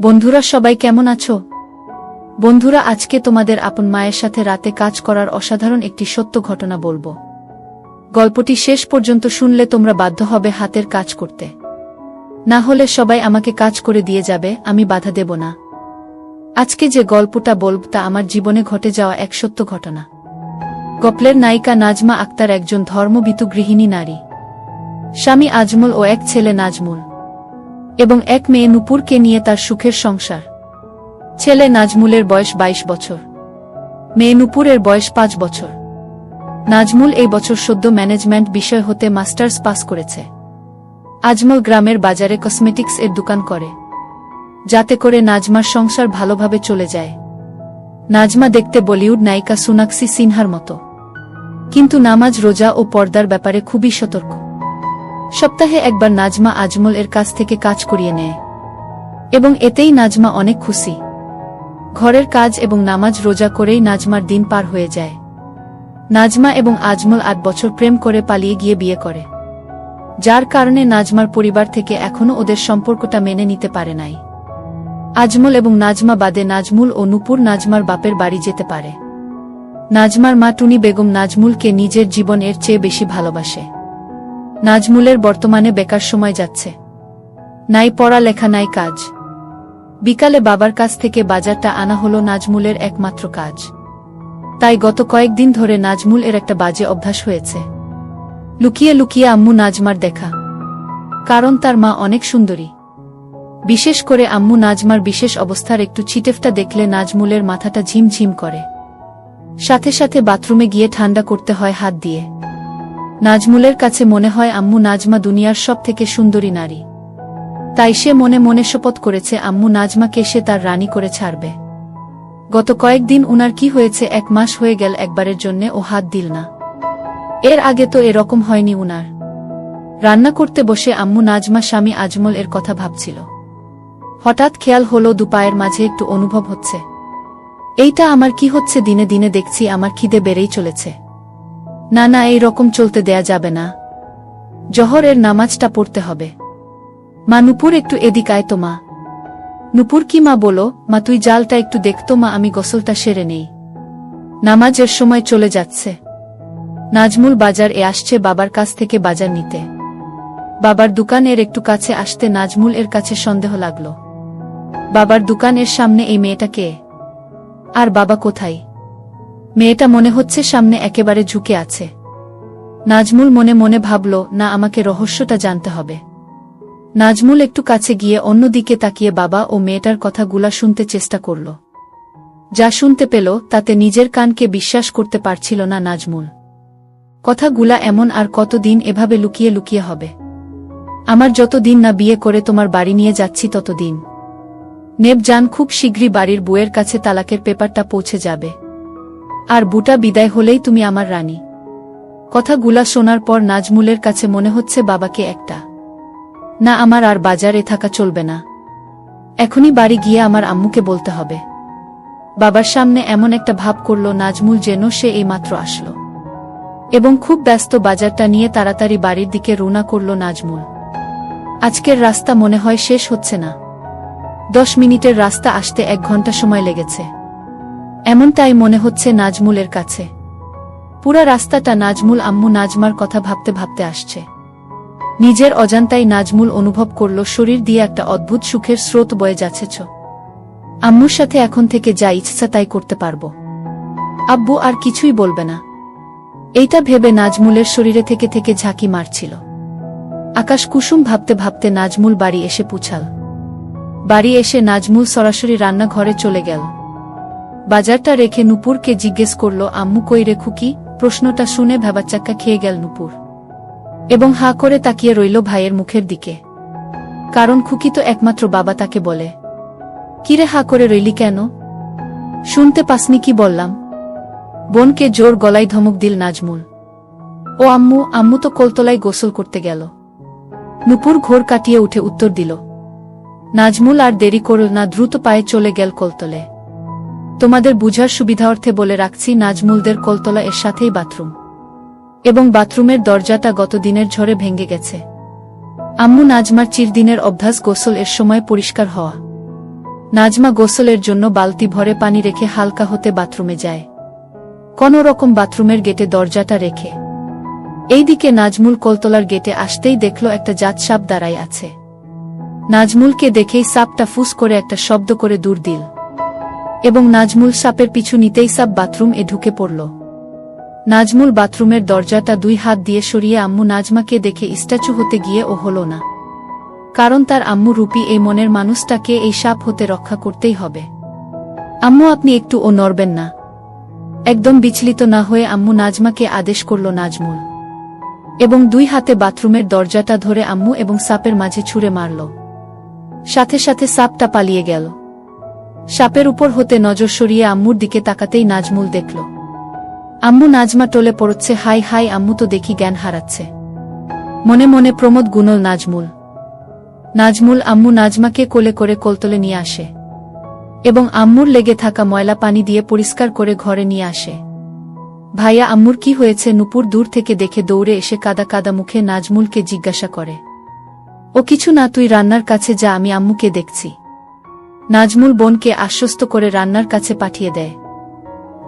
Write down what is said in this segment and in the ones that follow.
বন্ধুরা সবাই কেমন আছো? বন্ধুরা আজকে তোমাদের আপন মায়ের সাথে রাতে কাজ করার অসাধারণ একটি সত্য ঘটনা বলবো। গল্পটি শেষ পর্যন্ত শুনলে তোমরা বাধ্য হবে হাতের কাজ করতে। না হলে সবাই আমাকে কাজ করে দিয়ে যাবে, আমি বাধা দেব না। আজকে যে গল্পটা বলব তা আমার জীবনে ঘটে যাওয়া এক সত্য ঘটনা। গল্পের নায়িকা নাজমা আক্তার একজন ধর্মভীতু গৃহিণী নারী। স্বামী আজমল ও এক ছেলে নাজমুল এবং এক মেয়ে নূপুরকে নিয়ে তার সুখের সংসার। ছেলে নাজমুলের বয়স 22 বছর, মেয়ে নূপুরের বয়স 5 বছর। নাজমুল এই বছর সদ্য ম্যানেজমেন্ট বিষয় হতে মাস্টার্স পাস করেছে। আজমল গ্রামের বাজারে কসমেটিক্স এর দোকান করে, যাতে করে নাজমার সংসার ভালোভাবে চলে যায়। নাজমা দেখতে বলিউড নায়িকা সোনাক্ষী সিনহার মতো, কিন্তু নামাজ, রোজা ও পর্দার ব্যাপারে খুবই সতর্ক। সপ্তাহে একবার নাজমা আজমল এর কাছ থেকে কাজ করিয়ে নেয় এবং এতেই নাজমা অনেক খুশি। ঘরের কাজ এবং নামাজ রোজা করেই নাজমার দিন পার হয়ে যায়। নাজমা এবং আজমল 8 বছর প্রেম করে পালিয়ে গিয়ে বিয়ে করে, যার কারণে নাজমার পরিবার থেকে এখনো ওদের সম্পর্কটা মেনে নিতে পারে নাই। আজমল এবং নাজমা বাদে নাজমুল ও নূপুর নাজমার বাপের বাড়ি যেতে পারে। নাজমার মা টুনি বেগম নাজমুলকে নিজের জীবন এর চেয়ে বেশি ভালোবাসে। নাজমুলের বর্তমানে বেকার সময় যাচ্ছে, নাই পড়ালেখা নাই কাজ। বিকালে বাবার কাছ থেকে বাজারটা আনা হলো নাজমুলের একমাত্র কাজ। তাই গত কয়েকদিন ধরে নাজমুল এর একটা বাজে অভ্যাস হয়েছে, লুকিয়ে লুকিয়ে আম্মু নাজমার দেখা। কারণ তার মা অনেক সুন্দরী। বিশেষ করে আম্মু নাজমার বিশেষ অবস্থার একটু ছিটেফটা দেখলে নাজমুলের মাথাটা ঝিমঝিম করে। সাথে সাথে বাথরুমে গিয়ে ঠান্ডা করতে হয় হাত দিয়ে। নাজমুলের কাছে মনে হয় আম্মু নাজমা দুনিয়ার সব থেকে সুন্দরী নারী। তাই সে মনে মনে শপথ করেছে আম্মু নাজমাকে সে তার রানী করে ছাড়বে। গত কয়েকদিন উনার কি হয়েছে, 1 মাস হয়ে গেল একবারের জন্যে ও হাত দিল না। এর আগে তো এরকম হয়নি উনার। রান্না করতে বসে আম্মু নাজমা স্বামী আজমল এর কথা ভাবছিল। হঠাৎ খেয়াল হলো দুপায়ের মাঝে একটু অনুভব হচ্ছে। এইটা আমার কি হচ্ছে? দিনে দিনে দেখছি আমার খিদে বেড়েই চলেছে। না না, এই রকম চলতে দেয়া যাবে না। জোহরের নামাজটা পড়তে হবে। মা নূপুর একটু এদিক আয় তো মা। নূপুর কি মা? বলো মা, তুই জালটা একটু দেখতো মা, আমি গোসলটা সেরে নেই। নামাজের সময় চলে যাচ্ছে। নাজমুল বাজার এ আসছে বাবার কাছ থেকে বাজার নিতে। বাবার দোকান এর একটু কাছে আসতে নাজমুল এর কাছে সন্দেহ লাগলো। বাবার দোকানের সামনে এই মেয়েটা কে? আর বাবা কোথায়? মেয়েটা মনে হচ্ছে সামনে একেবারে ঝুঁকে আছে। নাজমুল মনে মনে ভাবল, না, আমাকে রহস্যটা জানতে হবে। নাজমুল একটু কাছে গিয়ে অন্যদিকে তাকিয়ে বাবা ও মেয়েটার কথাগুলা শুনতে চেষ্টা করল। যা শুনতে পেল তাতে নিজের কানকে বিশ্বাস করতে পারছিল না নাজমুল। কথাগুলা এমন, আর কতদিন এভাবে লুকিয়ে লুকিয়ে হবে? আমার যতদিন না বিয়ে করে তোমার বাড়ি নিয়ে যাচ্ছি ততদিন। নেব জান, খুব শীঘ্রই বাড়ির বউয়ের কাছে তালাকের পেপারটা পৌঁছে যাবে, আর বুটা বিদায় হলেই তুমি আমার রানী। কথাগুলা শোনার পর নাজমুলের কাছে মনে হচ্ছে বাবাকে একটা না, আমার আর বাজারে থাকা চলবে না। এখনই বাড়ি গিয়ে আমার আম্মুকে বলতে হবে। বাবার সামনে এমন একটা ভাব করল নাজমুল যেন সে এইমাত্র আসলো, এবং খুব ব্যস্ত বাজারটা নিয়ে তাড়াতাড়ি বাড়ির দিকে রওনা করল নাজমুল। আজকের রাস্তা মনে হয় শেষ হচ্ছে না। 10 মিনিটের রাস্তা আসতে 1 ঘন্টা সময় লেগেছে, এমনটাই মনে হচ্ছে নাজমুলের কাছে। পুরা রাস্তাটা নাজমুল আম্মু নাজমার কথা ভাবতে ভাবতে আসছে। নিজের অজান্তাই নাজমুল অনুভব করল শরীর দিয়ে একটা অদ্ভুত সুখের স্রোত বয়ে যাচ্ছে। আম্মুর সাথে এখন থেকে যা ইচ্ছা তাই করতে পারবো, আব্বু আর কিছুই বলবে না। এইটা ভেবে নাজমুলের শরীরে থেকে থেকে ঝাঁকি মারছিল। আকাশ কুসুম ভাবতে ভাবতে নাজমুল বাড়ি এসে পৌঁছাল। বাড়ি এসে নাজমুল সরাসরি রান্নাঘরে চলে গেল। বাজারটা রেখে নূপুরকে জিজ্ঞেস করল, আম্মু কই রে খুকি? প্রশ্নটা শুনে ভেবাচাক্কা খেয়ে গেল নূপুর এবং হাঁ করে তাকিয়ে রইল ভাইয়ের মুখের দিকে। কারণ খুকি তো একমাত্র বাবা তাকে বলে। কিরে হাঁ করে রইলি কেন? শুনতে পাসনি কি বললাম? বোনকে জোর গলায় ধমক দিল নাজমুল। ও আম্মু, আম্মু তো কলতলায় গোসল করতে গেল। নূপুর ঘোর কাটিয়ে উঠে উত্তর দিল। নাজমুল আর দেরি করল না, দ্রুত পায়ে চলে গেল কলতলে। তোমাদের বুঝার সুবিধার্থে বলে রাখছি, নাজমুলদের কলতলা এর সাথেই বাথরুম, এবং বাথরুমের দরজাটা গত দিনের ঝড়ে ভেঙে গেছে। আম্মু নাজমার চিরদিনের অভ্যাস গোসল এর সময় পরিষ্কার হওয়া। নাজমা গোসলের জন্য বালতি ভরে পানি রেখে হালকা হতে বাথরুমে যায়। কোনো রকম বাথরুমের গেটে দরজাটা রেখে এইদিকে নাজমুল কলতলার গেটে আসতেই দেখল একটা জাত সাপ দাঁড়ায় আছে। নাজমুলকে দেখেই সাপটা ফুস করে একটা শব্দ করে দূর দিল এবং নাজমুল সাপের পিছু নিতেই সাপ বাথরুম এ ঢুকে পড়ল। নাজমুল বাথরুমের দরজাটা 2 হাত দিয়ে সরিয়ে আম্মু নাজমাকে দেখে স্ট্যাচু হতে গিয়ে ও হল না, কারণ তার আম্মু রূপী এই মনের মানুষটাকে এই সাপ হতে রক্ষা করতেই হবে। আম্মু আপনি একটু ও নড়বেন না। একদম বিচলিত না হয়ে আম্মু নাজমাকে আদেশ করল নাজমুল, এবং 2 হাতে বাথরুমের দরজাটা ধরে আম্মু এবং সাপের মাঝে ছুঁড়ে মারল। সাথে সাথে সাপটা পালিয়ে গেল। সাপের উপর হতে নজর সরিয়ে আম্মুর দিকে তাকাতেই নাজমুল দেখল আম্মু নাজমা টলে পড়ছে। হাই হাই, আম্মু তো দেখি জ্ঞান হারাচ্ছে। মনে মনে প্রমোদ গুনল নাজমুল আম্মু নাজমাকে কোলে করে কোলতলে নিয়ে আসে এবং আম্মুর লেগে থাকা ময়লা পানি দিয়ে পরিষ্কার করে ঘরে নিয়ে আসে। ভাইয়া আম্মুর কি হয়েছে? নূপুর দূর থেকে দেখে দৌড়ে এসে কাদা কাদা মুখে নাজমুলকে জিজ্ঞাসা করে। ও কিছু না, তুই রান্নার কাছে যা, আমি আম্মুকে দেখছি। নাজমুল বোনকে আশ্বস্ত করে রান্নার কাছে পাঠিয়ে দেয়।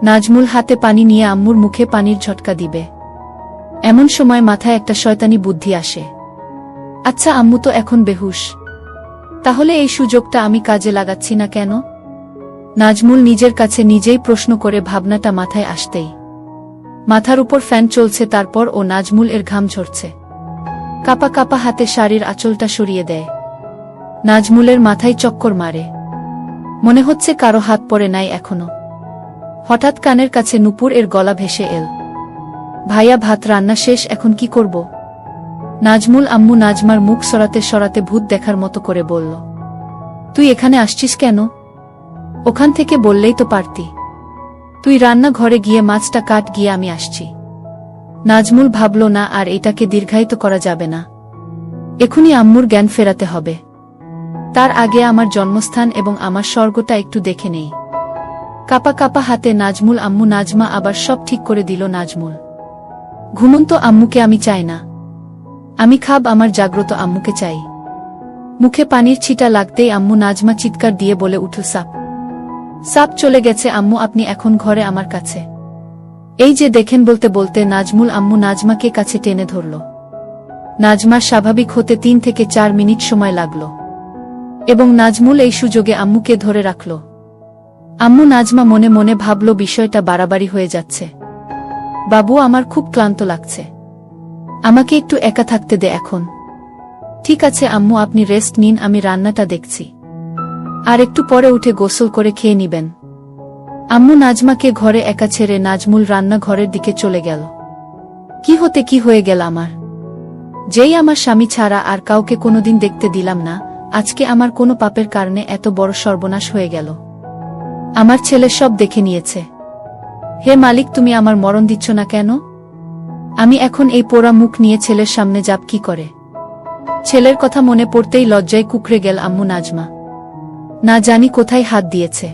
নাজমুল হাতে পানি নিয়ে আম্মুর মুখে পানির ঝটকা দিবে, এমন সময় মাথায় একটা শয়তানি বুদ্ধি আসে। আচ্ছা আম্মু তো এখন বেহুশ, তাহলে এই সুযোগটা আমি কাজে লাগাচ্ছি না কেন? নাজমুল নিজের কাছে নিজেই প্রশ্ন করে ভাবনাটা মাথায় আসতেই মাথার উপর ফ্যান চলছে, তারপর ও নাজমুল এর ঘাম ঝরছে। কাপা কাপা হাতে শাড়ির আঁচলটা সরিয়ে দেয়। নাজমুলের মাথায় চক্কর মারে, মনে হচ্ছে কারো হাত পড়ে নাই এখনো। হঠাৎ কানের কাছে নূপুর এর গলা ভেসে এল। ভাইয়া ভাত রান্না শেষ, এখন কি করব? নাজমুল আম্মু নাজমার মুখ সরাতে সরাতে ভূত দেখার মতো করে বলল, তুই এখানে আসছিস কেন? ওখান থেকে বললেই তো পারতি। তুই রান্না ঘরে গিয়ে মাছটা কাট, গিয়ে আমি আসছি। নাজমুল ভাবল না আর এটাকে দীর্ঘায়িত করা যাবে না, এখনই আম্মুর জ্ঞান ফেরাতে হবে। তার আগে আমার জন্মস্থান এবং আমার স্বর্গটা একটু দেখে নেই। কাপা কাপা হাতে নাজমুল আম্মু নাজমা আবার সব ঠিক করে দিল। নাজমুল, ঘুমন্ত আম্মুকে আমি চাই না, আমি খাব আমার জাগ্রত আম্মুকে চাই। মুখে পানির ছিটা লাগতেই আম্মু নাজমা চিৎকার দিয়ে বলে উঠল, সাপ চলে গেছে আম্মু, আপনি এখন ঘরে আমার কাছে। এই যে দেখেন, বলতে বলতে নাজমুল আম্মু নাজমাকে কাছে টেনে ধরল। নাজমার স্বাভাবিক হতে 3 থেকে 4 মিনিট সময় লাগল এবং নাজমুল এই সুযোগে আম্মুকে ধরে রাখল। আম্মু নাজমা মনে মনে ভাবল বিষয়টা বাড়াবাড়ি হয়ে যাচ্ছে। বাবু আমার খুব ক্লান্ত লাগছে, আমাকে একটু একা থাকতে দে এখন। ঠিক আছে আম্মু, আপনি রেস্ট নিন, আমি রান্নাটা দেখছি, আর একটু পরে উঠে গোসল করে খেয়ে নিবেন। আম্মু নাজমাকে ঘরে একা ছেড়ে নাজমুল রান্না ঘরের দিকে চলে গেল। কি হতে কি হয়ে গেল আমার? যেই আমার স্বামী ছাড়া আর কাউকে কোনোদিন দেখতে দিলাম না, আজকে আমার কোনো পাপের কারণে এত বড় সর্বনাশ হয়ে গেল। আমার ছেলে সব দেখে নিয়েছে। হে মালিক, তুমি আমার মরণ দিচ্ছ না কেন? আমি এখন এই পোড়া মুখ নিয়ে ছেলের সামনে যাব কি করে? ছেলের কথা মনে পড়তেই লজ্জায় কুকড়ে গেল আম্মু নাজমা। না জানি কোথায় হাত দিয়েছে।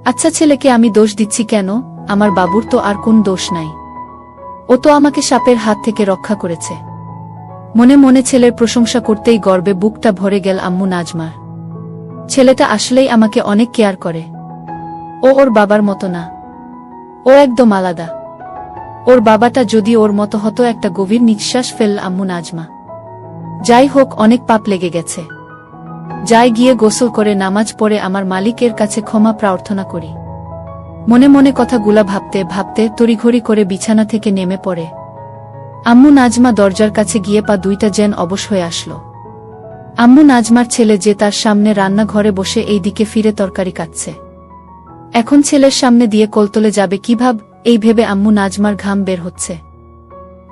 আচ্ছা ছেলেকে আমি দোষ দিচ্ছি কেন? আমার বাবুর তো আর কোন দোষ নাই, ও তো আমাকে সাপের হাত থেকে রক্ষা করেছে। মনে মনে ছেলের প্রশংসা করতেই গর্বে বুকটা ভরে গেল আম্মু নাজমার। ছেলেটা আসলেই আমাকে অনেক কেয়ার করে। ও ওর বাবার মতো না, ও একদম আলাদা। ওর বাবাটা যদি ওর মতো হতো। একটা গভীর নিঃশ্বাস ফেলল আম্মু নাজমা। যাই হোক, অনেক পাপ লেগে গেছে, যাই গিয়ে গোসল করে নামাজ পড়ে আমার মালিকের কাছে ক্ষমা প্রার্থনা করি। মনে মনে কথাগুলা ভাবতে ভাবতে তড়িঘড়ি করে বিছানা থেকে নেমে পড়ে। আম্মু নাজমা দরজার কাছে গিয়ে পা দুইটা যেন অবশ হয়ে আসল। আম্মু নাজমার ছেলে যে তার সামনে রান্নাঘরে বসে এই দিকে ফিরে তরকারি কাটছে। এখন ছেলের সামনে দিয়ে কোলতলে যাবে কিভাব, এই ভেবে আম্মু নাজমার ঘাম বের হচ্ছে।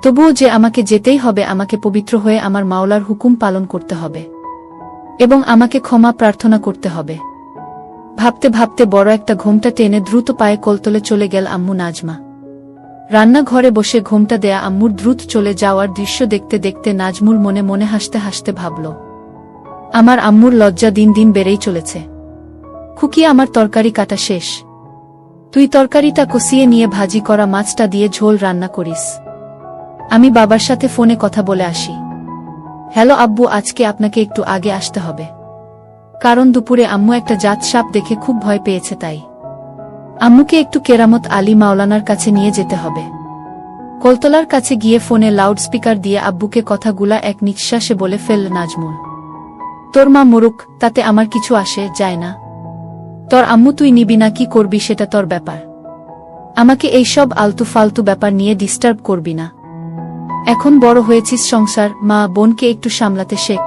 তবুও যে আমাকে যেতেই হবে, আমাকে পবিত্র হয়ে আমার মাওলার হুকুম পালন করতে হবে এবং আমাকে ক্ষমা প্রার্থনা করতে হবে। ভাবতে ভাবতে বড় একটা ঘোমটা টেনে দ্রুত পায়ে কোলতলে চলে গেল আম্মু নাজমা। রান্নাঘরে বসে ঘোমটা দেয়া আম্মুর দ্রুত চলে যাওয়ার দৃশ্য দেখতে দেখতে নাজমুল মনে মনে হাসতে হাসতে ভাবল, আমার আম্মুর লজ্জা দিন দিন বেড়েই চলেছে। খুকি, আমার তরকারি কাটা শেষ, তুই তরকারিটা কষিয়ে নিয়ে ভাজি করা মাছটা দিয়ে ঝোল রান্না করিস। আমি বাবার সাথে ফোনে কথা বলে আসি। হ্যালো আব্বু, আজকে আপনাকে একটু আগে আসতে হবে। কারণ দুপুরে আম্মু একটা জাত সাপ দেখে খুব ভয় পেয়েছে তাই আম্মুকে একটু কেরামত আলী মাওলানার কাছে নিয়ে যেতে হবে। কলতলার কাছে গিয়ে ফোনে লাউড স্পিকার দিয়ে আব্বুকে কথাগুলা এক নিঃশ্বাসে বলে ফেলল নাজমুল। তোর মা মরুক, তাতে আমার কিছু আসে যায় না। তোর আম্মু তুই নিবি না কি করবি সেটা তোর ব্যাপার। আমাকে এই সব আলতু ফালতু ব্যাপার নিয়ে ডিস্টার্ব করবি না। এখন বড় হয়েছিস, সংসার মা বোনকে একটু সামলাতে শেখ।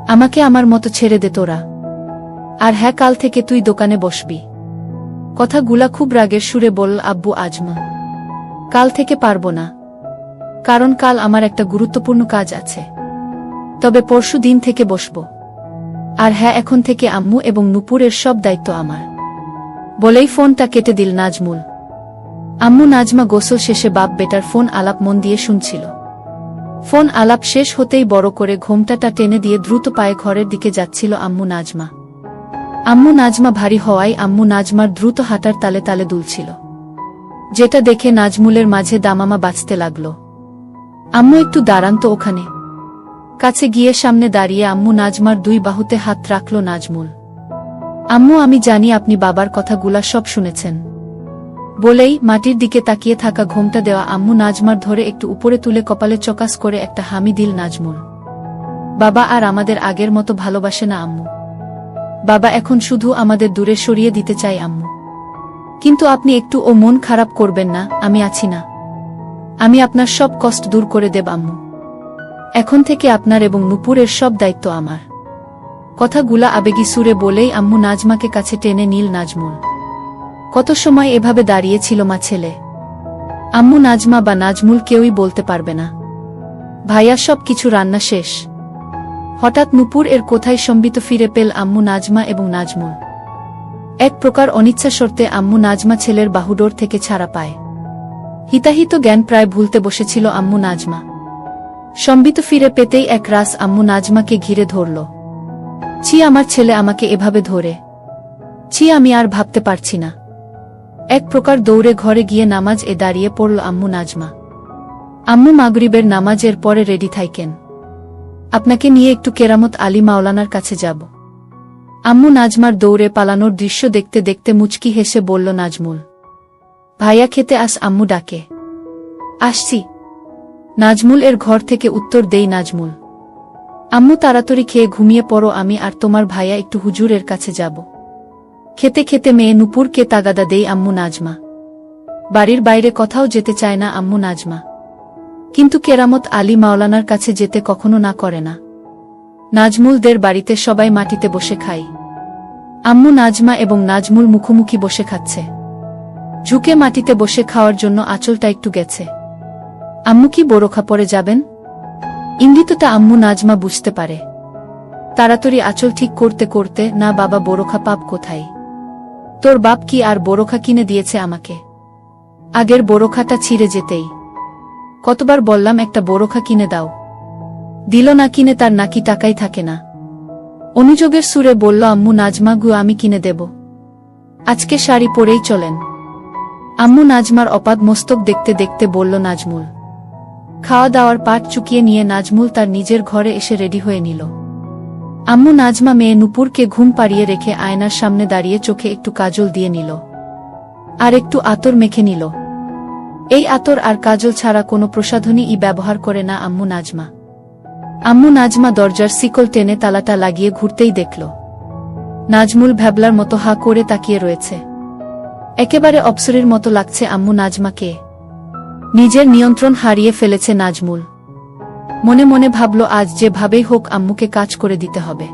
আমাকে আমার মতো ছেড়ে দে তোরা। আর হ্যাঁ, কাল থেকে তুই দোকানে বসবি। কথাগুলা খুব রাগের সুরে বলল আব্বু। আজমা কাল থেকে পারবো না, কারণ কাল আমার একটা গুরুত্বপূর্ণ কাজ আছে। তবে পরশু দিন থেকে বসবো। আর হ্যাঁ, এখন থেকে আম্মু এবং নূপুরের সব দায়িত্ব আমার। বলেই ফোনটা কেটে দিল নাজমুল। আম্মু নাজমা গোসল শেষে বাপ বেটার ফোন আলাপ মন দিয়ে শুনছিল। ফোন আলাপ শেষ হতেই বড় করে ঘোমটাটা টেনে দিয়ে দ্রুত পায়ে ঘরের দিকে যাচ্ছিল আম্মু নাজমা। আম্মু নাজমা ভারী হওয়ায় আম্মু নাজমার দ্রুত হাঁটার তালে তালে দুলছিল, যেটা দেখে নাজমুলের মাঝে দামামা বাজতে লাগল। আম্মু একটু দাঁড়ান তো ওখানে। কাছে গিয়ে সামনে দাঁড়িয়ে আম্মু নাজমার দুই বাহুতে হাত রাখল নাজমুল। আম্মু, আমি জানি আপনি বাবার কথাগুলা সব শুনেছেন। বলেই মাটির দিকে তাকিয়ে থাকা ঘোমটা দেওয়া আম্মু নাজমার ধরে একটু উপরে তুলে কপালে চকাস করে একটা হামি দিল নাজমুল। বাবা আর আমাদের আগের মতো ভালোবাসে না আম্মু। বাবা এখন শুধু আমাদের দূরে সরিয়ে দিতে চাই আম্মু। কিন্তু আপনি একটু ও মন খারাপ করবেন না, আমি আছি না। আমি আপনার সব কষ্ট দূর করে দেব আম্মু। এখন থেকে আপনার এবং নূপুরের সব দায়িত্ব আমার। কথাগুলা আবেগী সুরে বলেই আম্মু নাজমাকে কাছে টেনে নিল নাজমুল। কত সময় এভাবে দাঁড়িয়েছিল মা ছেলে। আম্মু নাজমা বা নাজমুল কেউই বলতে পারবে না। ভাইয়া সব কিছু রান্না শেষ। হঠাৎ নূপুর এর কোথায় সম্বিত ফিরে পেল আম্মু নাজমা এবং নাজমুল। এক প্রকার অনিচ্ছা শর্তে আম্মু নাজমা ছেলের বাহুডোর থেকে ছাড়া পায়। হিতাহিত জ্ঞান প্রায় ভুলতে বসেছিল আম্মু নাজমা। সম্বিত ফিরে পেতেই এক রাস আম্মু নাজমাকে ঘিরে ধরল। ছি, আমার ছেলে আমাকে এভাবে ধরে। ছি, আমি আর ভাবতে পারছি না। এক প্রকার দৌড়ে ঘরে গিয়ে নামাজ দাঁড়িয়ে পড়ল আম্মু নাজমা। আম্মু, মাগরিবের নামাজের পরে রেডি থাকেন। আপনাকে নিয়ে একটু কেরামত আলী মাওলানার কাছে যাব। আম্মু নাজমার দৌড়ে পালানোর দৃশ্য দেখতে দেখতে মুচকি হেসে বলল নাজমুল। ভাইয়া খেতে আস, আম্মু ডাকে। আসছি। নাজমুল এর ঘর থেকে উত্তর দেই নাজমুল। আম্মু, তাড়াতাড়ি খেয়ে ঘুমিয়ে পড়ো, আমি আর তোমার ভাইয়া একটু হুজুরের কাছে যাব। খেতে খেতে মেয়ে নূপুরকে তাগাদা দেই আম্মু নাজমা। বাড়ির বাইরে কোথাও যেতে চায় না আম্মু নাজমা। কিন্তু কেরামত আলী মাওলানার কাছে যেতে কখনো না করে না। নাজমুলদের বাড়িতে সবাই মাটিতে বসে খায়। আম্মু নাজমা এবং নাজমুল মুখোমুখি বসে খাচ্ছে। ঝুঁকে মাটিতে বসে খাওয়ার জন্য আঁচলটা একটু গেছে। আম্মু কি বোরখা পরে যাবেন? ইঙ্গিতটা আম্মু নাজমা বুঝতে পারে। তাড়াতাড়ি আঁচল ঠিক করতে করতে, না বাবা, বোরখা পাপ কোথায়? তোর বাপ কি আর বোরখা কিনে দিয়েছে আমাকে? আগের বোরখাটা ছিঁড়ে যেতেই কতবার বললাম একটা বোরখা কিনে দাও। দিল না কিনে, তার নাকি টাকাই থাকে না। অনুযোগের সুরে বলল আম্মু নাজমা, গু আমি কিনে দেব। আজকে শাড়ি পরেই চলেন। আম্মু নাজমার অপাদ মস্তক দেখতে দেখতে বলল নাজমুল। খাওয়া দাওয়ার পাট চুকিয়ে নিয়ে নাজমুল তার নিজের ঘরে এসে রেডি হয়ে নিল। আম্মু নাজমা মেয়ে নূপুরকে ঘুম পাড়িয়ে রেখে আয়নার সামনে দাঁড়িয়ে চোখে একটু কাজল দিয়ে নিল, আর একটু আতর মেখে নিল। এই আতর আর কাজল ছাড়া কোনো প্রসাধনী ব্যবহার করে না আম্মু নাজমা। আম্মু নাজমা দরজার শিকল টেনে তালাটা লাগিয়ে ঘুরতেই দেখল নাজমুল ভ্যাবলার মতো হা করে তাকিয়ে রয়েছে। একেবারে অপ্সরীর মতো লাগছে আম্মু নাজমাকে। নিজের নিয়ন্ত্রণ হারিয়ে ফেলেছে নাজমুল। মনে মনে ভাবল, আজ যেভাবেই হোক আম্মুকে কাজ করে দিতে হবে।